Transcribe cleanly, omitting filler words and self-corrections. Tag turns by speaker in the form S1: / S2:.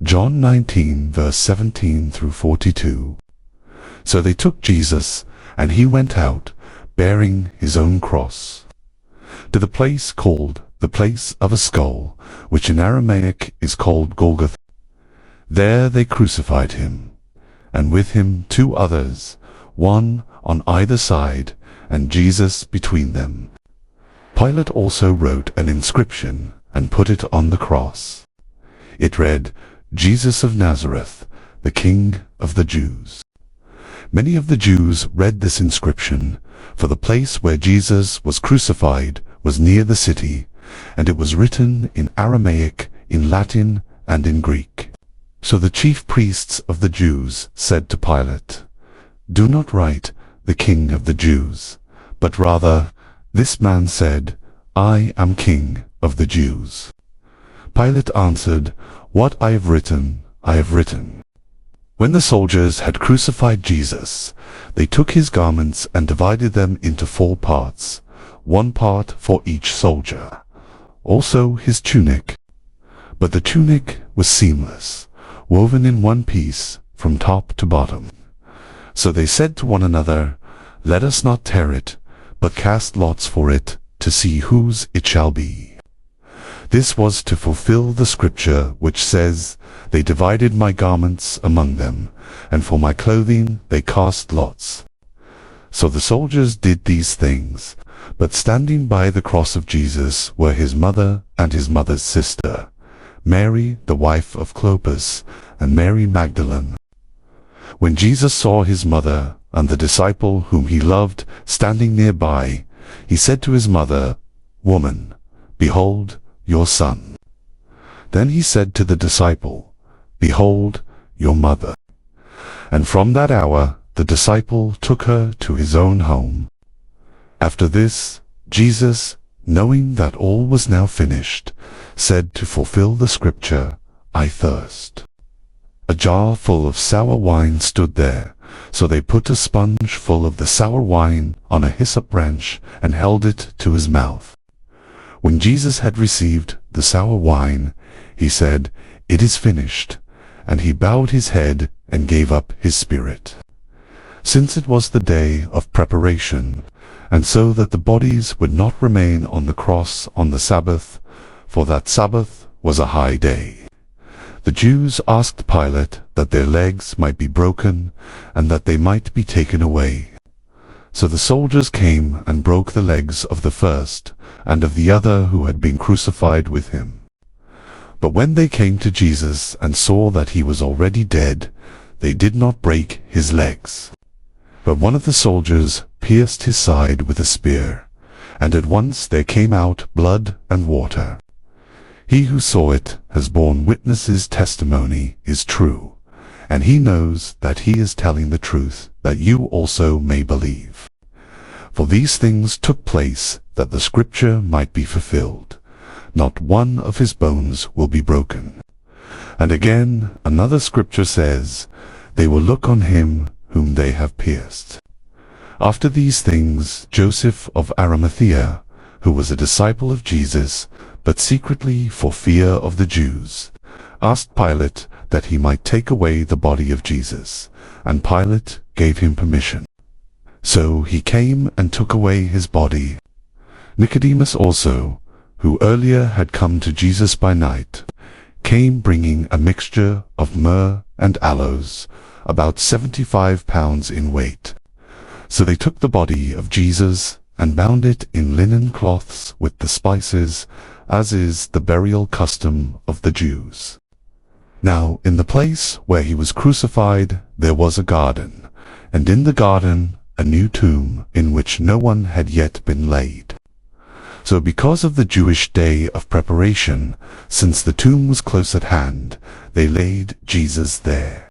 S1: John 19 verse 17 through 42. So they took Jesus, and he went out, bearing his own cross, to the place called the place of a skull, which in Aramaic is called Golgotha. There they crucified him, and with him two others, one on either side, and Jesus between them. Pilate also wrote an inscription and put it on the cross. It read, Jesus of Nazareth, the King of the Jews. Many of the Jews read this inscription, for the place where Jesus was crucified was near the city, and it was written in Aramaic, in Latin, and in Greek. So the chief priests of the Jews said to Pilate, Do not write, the King of the Jews, but rather, This man said, I am King of the Jews. Pilate answered, What I have written, I have written. When the soldiers had crucified Jesus, they took his garments and divided them into 4 parts, 1 part for each soldier, also his tunic. But the tunic was seamless, woven in one piece from top to bottom. So they said to one another, Let us not tear it, but cast lots for it, to see whose it shall be. This was to fulfill the scripture which says, They divided my garments among them, and for my clothing they cast lots. So the soldiers did these things, but standing by the cross of Jesus were his mother and his mother's sister, Mary the wife of Clopas, and Mary Magdalene. When Jesus saw his mother and the disciple whom he loved standing nearby, he said to his mother, Woman, behold your son. Then he said to the disciple, Behold your mother. And from that hour the disciple took her to his own home. After this, Jesus, knowing that all was now finished, said to fulfill the scripture, I thirst. A jar full of sour wine stood there, so they put a sponge full of the sour wine on a hyssop branch and held it to his mouth. When Jesus had received the sour wine, he said, It is finished, and he bowed his head and gave up his spirit. Since it was the day of preparation, and so that the bodies would not remain on the cross on the Sabbath, for that Sabbath was a high day, the Jews asked Pilate that their legs might be broken, and that they might be taken away. So the soldiers came and broke the legs of the first, and of the other who had been crucified with him. But when they came to Jesus and saw that he was already dead, they did not break his legs. But one of the soldiers pierced his side with a spear, and at once there came out blood and water. He who saw it has borne witness. His testimony is true, and he knows that he is telling the truth, that you also may believe. For these things took place that the scripture might be fulfilled. Not one of his bones will be broken. And again another scripture says, They will look on him whom they have pierced. After these things, Joseph of Arimathea, who was a disciple of Jesus, but secretly for fear of the Jews, asked Pilate that he might take away the body of Jesus, and Pilate gave him permission. So he came and took away his body. Nicodemus also, who earlier had come to Jesus by night, came bringing a mixture of myrrh and aloes, about 75 pounds in weight. So they took the body of Jesus and bound it in linen cloths with the spices, as is the burial custom of the Jews. Now in the place where he was crucified there was a garden, and in the garden a new tomb in which no one had yet been laid. So because of the Jewish day of preparation, since the tomb was close at hand, they laid Jesus there.